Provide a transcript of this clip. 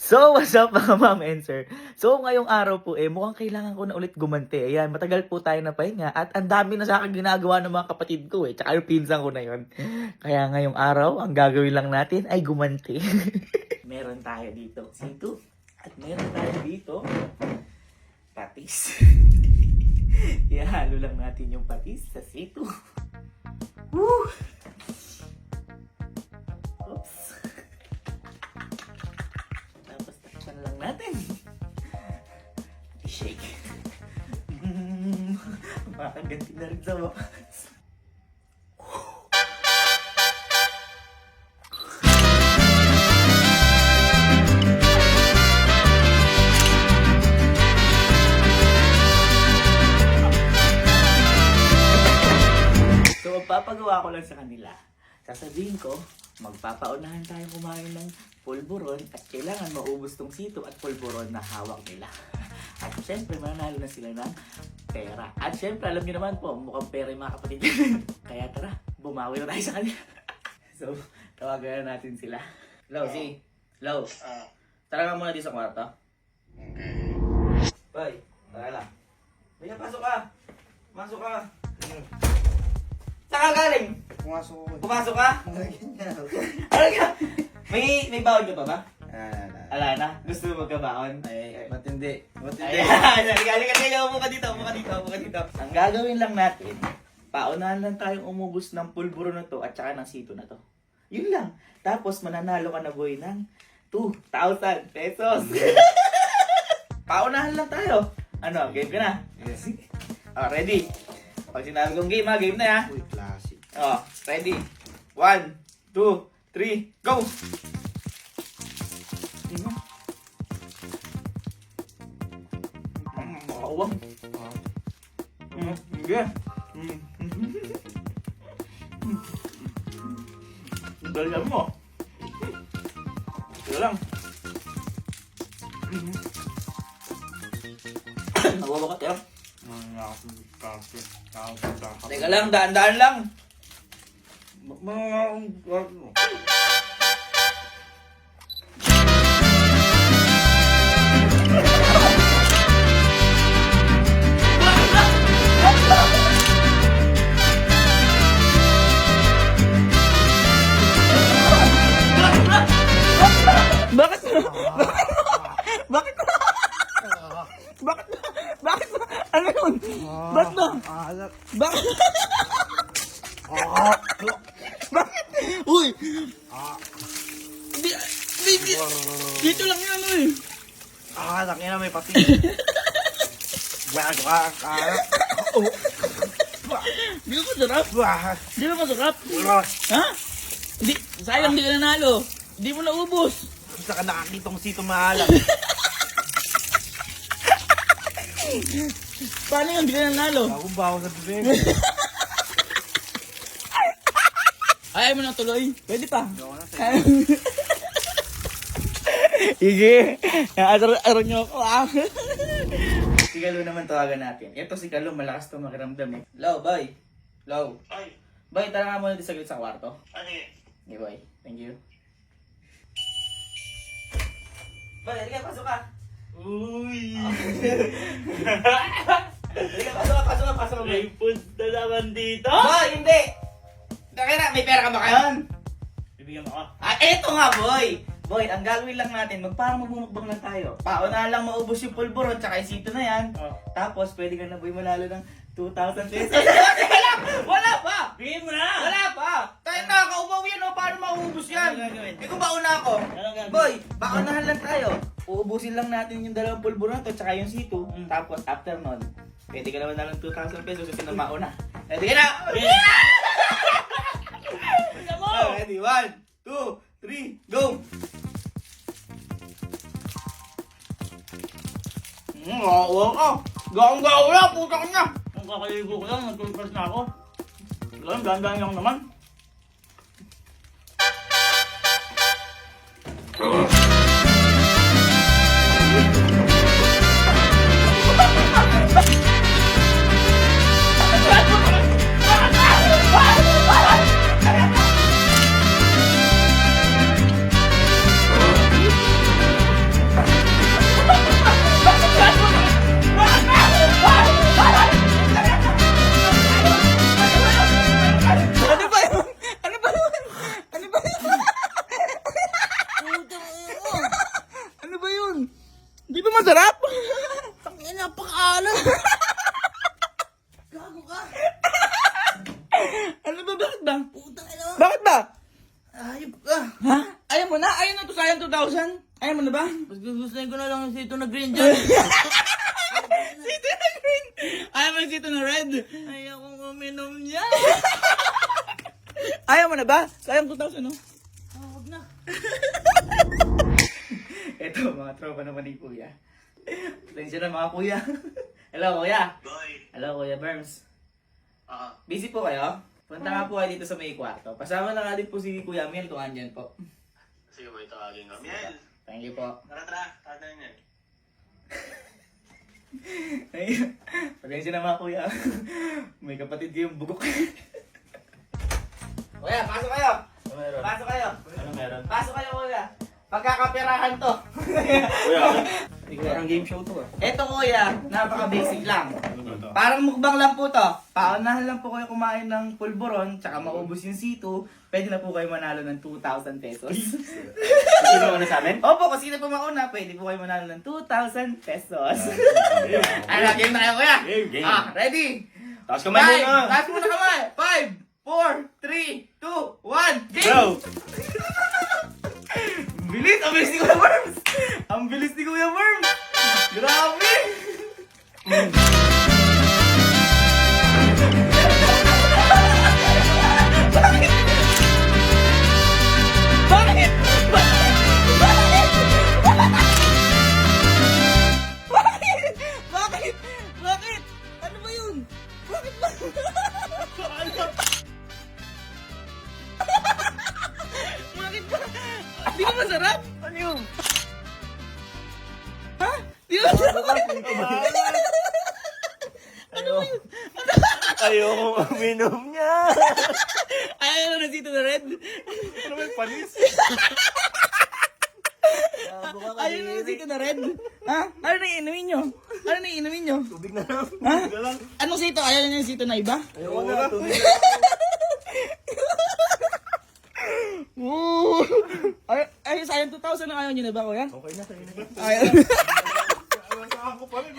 So, what's up mga ma'am and sir? So, ngayong araw po mukhang kailangan ko na ulit gumanti. Ayan, matagal po tayo na pahinga at ang dami na sa akin ginagawa ng mga kapatid ko Tsaka yung pinsan ko na yon. Kaya ngayong araw, ang gagawin lang natin ay gumanti. Meron tayo dito situ at meron tayo dito patis. Ihalo lang natin yung patis sa situ. Woo! Oops. Lang natin. I-shake. Makaganti na rin sa wakas. So, magpapagawa ko lang sa kanila. Sasabihin ko, magpapaunahan tayo kumain ng pulburon at kailangan maubos tong sito at pulburon na hawak nila. At syempre, mananalo na sila ng pera. At syempre, alam niyo naman po, mukhang pera yung mga kapatid. Kaya tara, bumawi na tayo sa kanila. So, tawagan na natin sila. Hello, si. Hello. Tara nga muna dito sa kwarto. Okay. Boy, tara lang. Baya, pasok ka. Pasok ka. Saan ka galing? Pumasok ko. Pumasok ka? Ano ka? May baon ka pa ba? Ala na? Gusto mo magkabaon? Ay, matindi. Ayan, halika, upo ka dito. Ang gagawin lang natin, paunahan lang tayong umubos ng pulburo na to at saka ng sito na to. Yun lang. Tapos mananalo ka na boy ng 2,000 pesos. Paunahan lang tayo. Ano, game ka na? Yes. Ready? Pag sinabi kong game game na ya. Uy, classic. Ready? 1, 2, 3, go! Makawang. Sige. Dalihan mo. Ito lang. Nawawakat yan. Teka lang, daan-daan lang. Bakit? Bakit? Bakit? Bakit? Ano yun? Ba't ba? Bakit? Bakit? Uy! Dito lang yan, uy! Laki na may pati. Di ba masarap? Di ba masarap? Ha? Di, sayang di ka nanalo. Di mo naubos. Isa ka nakakitong sito maalam. Paano yun? Di ka nanalo. Ako bawa sa bibig. Ayaw mo na tuloy. Pwede pa. Sige. Sige. Araw nyo ako Si Kalo naman tawagan natin. Ito si Kalo, malakas ito makiramdam Hello, boy. Hello. Ay, Boy, tara nga muna dito saglit sa kwarto. ano eh? Okay, boy. Thank you. Boy, halika, pasok ka. Uy! Halika, pasok ka. May food na naman dito? Boy, hindi! Kaya may pera ka ba kayon? Bibigyan mo ako. Eto nga, boy! Boy, ang gagawin lang natin, magmumukbang lang tayo. Pauna lang maubos yung pulburon, tsaka yung sito na yan. Oh. Tapos, pwede ka na, boy, manalo ng 2,000 pesos. Wala pa! Bigyan mo na! Wala pa! Tayo na, kaubaw yan, o. Paano maubos yan? Ano gagawin? Hindi ko bauna ako. Ano gagawin? Boy, paunahan lang tayo. Uubusin lang natin yung dalawang pulburon na to, tsaka yung sito. Tapos, after nun, pwede ka naman na ng 2,000 pesos kasi na mauna. Ready ka na? Bigyan mo! Ready? 1, 2, 3, go! Gawang-gawa na, puta ka na! Ang kakaligo ko lang, nagtulpas na ako. Ganun, dahan-dahan lang naman. masarap? Tangina, napakaalam. Gago ka. Ano ba? Bakit ba? Putang ina. Bakit ba? Ayop ka. Ha? Ayaw mo na? Ayaw na to sayang 2,000? Ayaw mo na ba? Mas gugustuhin ko na lang yung sito na green dyan. Sito na green! Ayaw mo yung sito na red? Ayaw kong uminom niya. Ayaw mo na ba? Sayang 2,000, no? Huwag na. Ito, mga tropa naman ni Kuya. Atensya na mga Kuya. Hello, Kuya. Hello, Kuya Berms. Busy po kayo? Punta nga po kayo dito sa may kwarto. Pasama na nga din po si Kuya Miel kung andyan po. Sige ba, tawagin ka. Miel! Thank you po. Tara, tatayin niya. Ayun. Pasensya na mga Kuya. May kapatid kayong bugok. Kuya, pasok kayo! Meron. Pasok kayo! Ano meron? Pasok kayo, Kuya! Pagkakapirahan to. Parang game show to ah. Ito, Kuya, napaka-basic lang. Ano ba ito? Parang mukbang lang po to. Paunahan lang po kayo kumain ng pulburon, tsaka maubos yung C2, pwede na po kayo manalo ng 2,000 pesos. Sino ano sa amin? Opo, kung sino po mauna, pwede po kayo manalo ng 2,000 pesos. Ano, game na kayo, Kuya? Game. Ah, ready? Taas kamay muna! Taas muna kamay! 5, 4, 3, 2, 1, game! Go! Ang bilis! Ang bilis ni Kuya Worms! Ang bilis ni Kuya Worms! Grabe! Bakit? Bakit? Bakit? Ano ba yun? Bakit ba? Bakit ba? Di ba masarap? Ano yun? Ha? Di ba masarap? Ayoko uminom niya! Ayaw na dito na red. Ano ba yung panis? Ayaw na dito na red. Ha? Ano na iinumin nyo? Ano na iinumin nyo? Tubig na lang. Ha? Tubig na lang. Anong sito? Ayaw nyo yung sito na iba? Ayoko na. Tubig na Ay, sayang 2,000 na ayaw nyo na ba, kuya? Okay na, sa'yo na. Ayaw. Ayaw ko pa rin.